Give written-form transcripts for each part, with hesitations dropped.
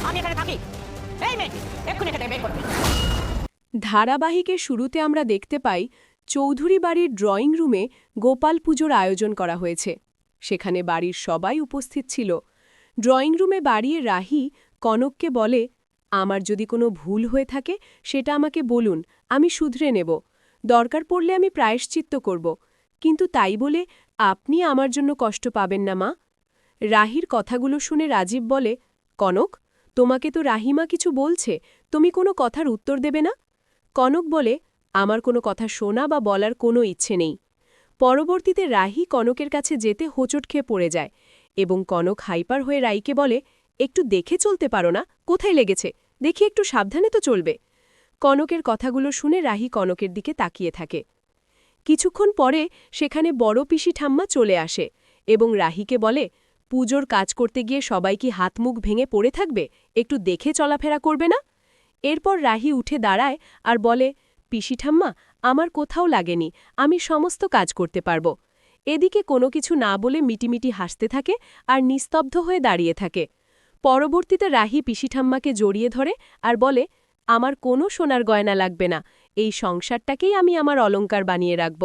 আমি এখানে থাকি। এই মেয়ে, এক্ষুনি এখানে বের করবে। ধারাবাহিকের শুরুতে আমরা দেখতে পাই চৌধুরী বাড়ির ড্রয়িং রুমে গোপাল পুজোর আয়োজন করা হয়েছে। সেখানে বাড়ির সবাই উপস্থিত ছিল। ড্রয়িং রুমে বাড়িয়ে রাহি কনককে বলে, আমার যদি কোনো ভুল হয়ে থাকে সেটা আমাকে বলুন, আমি শুধরে নেব। দরকার পড়লে আমি প্রায়শ্চিত্ত করব, কিন্তু তাই বলে আপনি আমার জন্য কষ্ট পাবেন না মা। রাহির কথাগুলো শুনে রাজীব বলে, কনক, তোমাকে তো রাহিমা কিছু বলছে, তুমি কোনো কথার উত্তর দেবে না? কনক বলে, আমার কোনো কথা শোনা বা বলার কোনো ইচ্ছে নেই। পরবর্তীতে রাহি কনকের কাছে যেতে হোঁচট খেয়ে পড়ে যায় এবং কনক হাইপার হয়ে রাইকে বলে, একটু দেখে চলতে পারো না? কোথায় লেগেছে? দেখি একটু সাবধানে তো চলবে। কনকের কথাগুলো শুনে রাহি কনকের দিকে তাকিয়ে থাকে। কিছুক্ষণ পরে সেখানে বড় পিসি ঠাম্মা চলে আসে এবং রাহিকে বলে, পুজোর কাজ করতে গিয়ে সবাই কি হাত মুখ ভেঙে পড়ে থাকবে? একটু দেখে চলাফেরা করবে না? এরপর রাহি উঠে দাঁড়ায় আর বলে, পিসি ঠাম্মা, আমার কোথাও লাগেনি, আমি সমস্ত কাজ করতে পারব। এদিকে কোনো কিছু না বলে মিটিমিটি হাসতে থাকে আর নিস্তব্ধ হয়ে দাঁড়িয়ে থাকে। পরবর্তীতে রাহি পিসি ঠাম্মাকে জড়িয়ে ধরে আর বলে, আমার কোনো সোনার গয়না লাগবে না, এই সংসারটাকেই আমি আমার অলংকার বানিয়ে রাখব।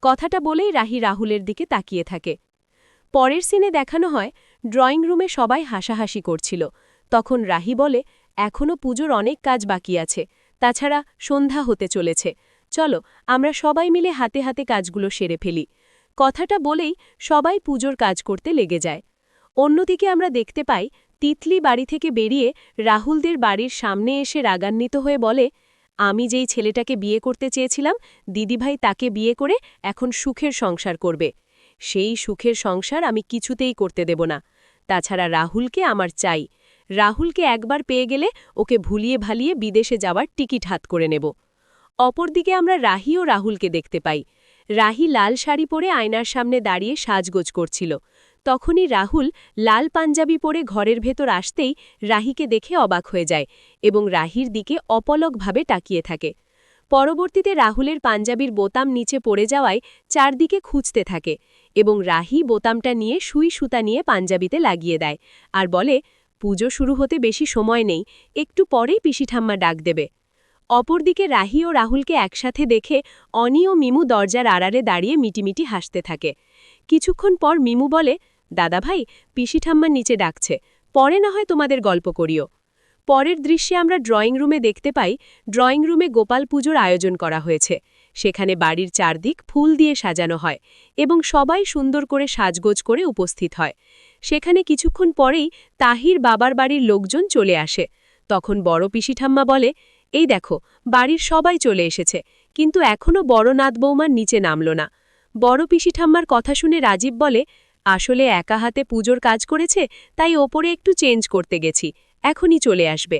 কথাটা বলেই রাহি রাহুলের দিকে তাকিয়ে থাকে। পরের সিনে দেখানো হয় ড্রয়িং রুমে সবাই হাসাহাসি করছিল। তখন রাহি বলে, এখনও পুজোর অনেক কাজ বাকি আছে, তাছাড়া সন্ধ্যা হতে চলেছে, চলো আমরা সবাই মিলে হাতে হাতে কাজগুলো সেরে ফেলি। কথাটা বলেই সবাই পুজোর কাজ করতে লেগে যায়। অন্যদিকে আমরা দেখতে পাই তিতলি বাড়ি থেকে বেরিয়ে রাহুলদের বাড়ির সামনে এসে রাগান্বিত হয়ে বলে, আমি যেই ছেলেটাকে বিয়ে করতে চেয়েছিলাম, দিদিভাই তাকে বিয়ে করে এখন সুখের সংসার করবে। সেই সুখের সংসার আমি কিছুতেই করতে দেব না। তাছাড়া রাহুলকে আমার চাই। রাহুলকে একবার পেয়ে গেলে ওকে ভুলিয়ে ভালিয়ে বিদেশে যাওয়ার টিকিট হাত করে নেব। অপরদিকে আমরা রাহি ও রাহুলকে দেখতে পাই। রাহি লাল শাড়ি পরে আয়নার সামনে দাঁড়িয়ে সাজগোজ করছিল। তখনই রাহুল লাল পাঞ্জাবি পরে ঘরের ভেতর আসতেই রাহিকে দেখে অবাক হয়ে যায় এবং রাহির দিকে অপলকভাবে তাকিয়ে থাকে। পরবর্তীতে রাহুলের পাঞ্জাবির বোতাম নিচে পড়ে যাওয়ায় চারদিকে খুঁজতে থাকে এবং রাহি বোতামটা নিয়ে সুই সুতা নিয়ে পাঞ্জাবিতে লাগিয়ে দেয় আর বলে, পুজো শুরু হতে বেশি সময় নেই, একটু পরেই পিসি ঠাম্মা ডাক দেবে। অপরদিকে রাহি ও রাহুলকে একসাথে দেখে অনি ও মিমু দরজার আড়ারে দাঁড়িয়ে মিটিমিটি হাসতে থাকে। কিছুক্ষণ পর মিমু বলে, দাদাভাই, পিসি ঠাম্মার নিচে ডাকছে, পরে না হয় তোমাদের গল্প করিও। পরের দৃশ্যে আমরা ড্রয়িং রুমে দেখতে পাই ড্রয়িং রুমে গোপাল পুজোর আয়োজন করা হয়েছে। সেখানে বাড়ির চারদিক ফুল দিয়ে সাজানো হয় এবং সবাই সুন্দর করে সাজগোজ করে উপস্থিত হয়। সেখানে কিছুক্ষণ পরেই তাহির বাবার বাড়ির লোকজন চলে আসে। তখন বড় পিসি ঠাম্মা বলে, এই দেখো, বাড়ির সবাই চলে এসেছে, কিন্তু এখনও বড় নাত বৌমার নিচে নামল না। বড় পিসি ঠাম্মার কথা শুনে রাজীব বলে, আসলে একা হাতে পুজোর কাজ করেছে, তাই ওপরে একটু চেঞ্জ করতে গেছি, এখনই চলে আসবে।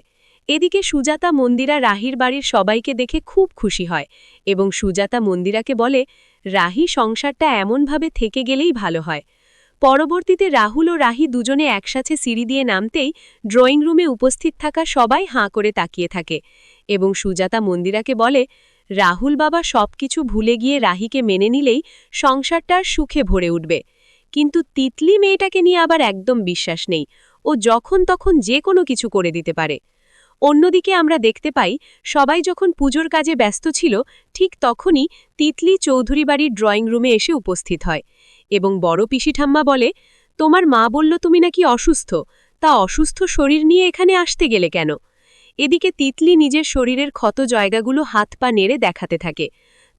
এদিকে সুজাতা মন্দিরা রাহির বাড়ির সবাইকে দেখে খুব খুশি হয় এবং সুজাতা মন্দিরাকে বলে, রাহি সংসারটা এমনভাবে থেকে গেলেই ভালো হয়। পরবর্তীতে রাহুল ও রাহি দুজনে একসাথে সিঁড়ি দিয়ে নামতেই ড্রয়িং রুমে উপস্থিত থাকা সবাই হাঁ করে তাকিয়ে থাকে এবং সুজাতা মন্দিরাকে বলে, রাহুল বাবা সবকিছু ভুলে গিয়ে রাহিকে মেনে নিলেই সংসারটার সুখে ভরে উঠবে, কিন্তু তিতলি মেয়েটাকে নিয়ে আবার একদম বিশ্বাস নেই, ও যখন তখন যে কোনো কিছু করে দিতে পারে। অন্যদিকে আমরা দেখতে পাই সবাই যখন পুজোর কাজে ব্যস্ত ছিল, ঠিক তখনই তিতলি চৌধুরী বাড়ির ড্রয়িং রুমে এসে উপস্থিত হয় এবং বড় পিসি ঠাম্মা বলে, তোমার মা বলল তুমি নাকি অসুস্থ, তা অসুস্থ শরীর নিয়ে এখানে আসতে গেলে কেন? এদিকে তিতলি নিজের শরীরের ক্ষত জায়গাগুলো হাত পা নেড়ে দেখাতে থাকে।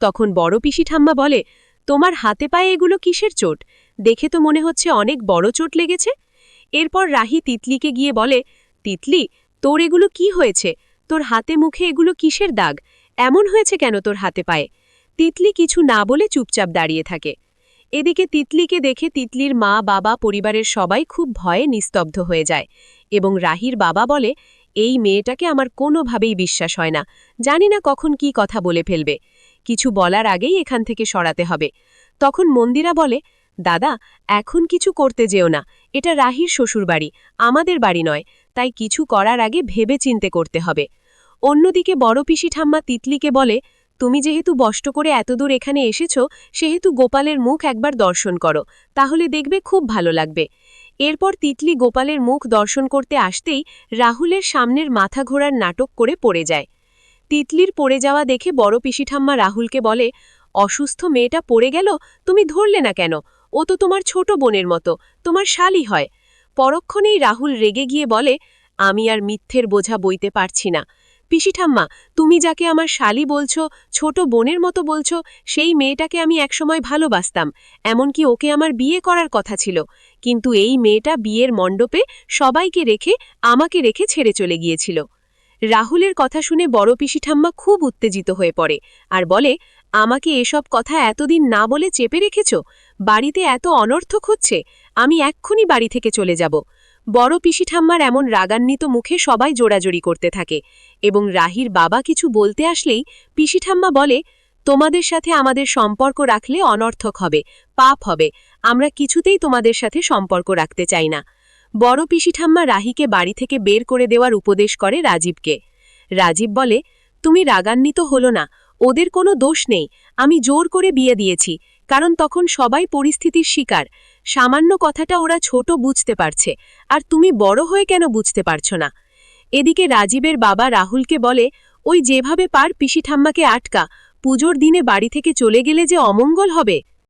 তখন বড় পিসি ঠাম্মা বলে, তোমার হাতে পায়ে এগুলো কিসের চোট? দেখে তো মনে হচ্ছে অনেক বড় চোট লেগেছে। এরপর রাহি তিতলিকে গিয়ে বলে, তিতলি, তোর এগুলো কি হয়েছে? তোর হাতে মুখে এগুলো কিসের দাগ? এমন হয়েছে কেন তোর হাতে পায়ে? তিতলি কিছু না বলে চুপচাপ দাঁড়িয়ে থাকে। এদিকে তিতলিকে দেখে তিতলির মা বাবা পরিবারের সবাই খুব ভয়ে নিস্তব্ধ হয়ে যায় এবং রাহির বাবা বলে, এই মেয়েটাকে আমার কোনোভাবেই বিশ্বাস হয় না, জানি না কখন কি কথা বলে ফেলবে, কিছু বলার আগেই এখান থেকে সরাতে হবে। তখন মন্দিরা বলে, দাদা, এখন কিছু করতে যেও না, এটা রাহির শ্বশুরবাড়ি, আমাদের বাড়ি নয়, তাই কিছু করার আগে ভেবে চিন্তে করতে হবে। অন্যদিকে বড় পিসি ঠাম্মা তিতলিকে বলে, তুমি যেহেতু কষ্ট করে এতদূর এখানে এসেছ, সেহেতু গোপালের মুখ একবার দর্শন করো, তাহলে দেখবে খুব ভালো লাগবে। এরপর তিতলি গোপালের মুখ দর্শন করতে আসতেই রাহুলের সামনের মাথা ঘোরার নাটক করে পড়ে যায়। তিতলির পড়ে যাওয়া দেখে বড় পিসিঠাম্মা রাহুলকে বলে, অসুস্থ মেয়েটা পড়ে গেল, তুমি ধরলে না কেন? ও তো তোমার ছোট বোনের মতো, তোমার শালি হয়। পরক্ষণেই রাহুল রেগে গিয়ে বলে, আমি আর মিথ্যের বোঝা বইতে পারছি না। পিসিঠাম্মা, তুমি যাকে আমার শালি বলছো, ছোট বোনের মতো বলছো, সেই মেয়েটাকে আমি একসময় ভালোবাসতাম, এমনকি ওকে আমার বিয়ে করার কথা ছিল। কিন্তু এই মেয়েটা বিয়ের মণ্ডপে সবাইকে রেখে আমাকে রেখে ছেড়ে চলে গিয়েছিল। রাহুলের কথা শুনে বড় পিসিঠাম্মা খুব উত্তেজিত হয়ে পড়ে আর বলে, আমাকে এসব কথা এতদিন না বলে চেপে রেখেছ? বাড়িতে এত অনর্থক হচ্ছে, আমি এক্ষুনি বাড়ি থেকে চলে যাব। বড় পিসিঠাম্মার এমন রাগান্বিত মুখে সবাই জোড়াজোড়ি করতে থাকে এবং রাহির বাবা কিছু বলতে আসলেই পিসিঠাম্মা বলে, তোমাদের সাথে আমাদের সম্পর্ক রাখলে অনর্থক হবে, পাপ হবে, আমরা কিছুতেই তোমাদের সাথে সম্পর্ক রাখতে চাই না। বড় পিসিঠাম্মা রাহিকে বাড়ি থেকে বের করে দেওয়ার উপদেশ করে রাজীবকে। রাজীব বলে, তুমি রাগান্বিত হলো না, ওদের কোনো দোষ নেই, আমি জোর করে বিয়ে দিয়েছি, কারণ তখন সবাই পরিস্থিতির শিকার। সামান্য কথাটা ওরা ছোট বুঝতে পারছে, আর তুমি বড় হয়ে কেন বুঝতে পারছো না? এদিকে রাজীবের বাবা রাহুলকে বলে, ওই যেভাবে পার পিসিঠাম্মাকে আটকা, পুজোর দিনে বাড়ি থেকে চলে গেলে যে অমঙ্গল হবে।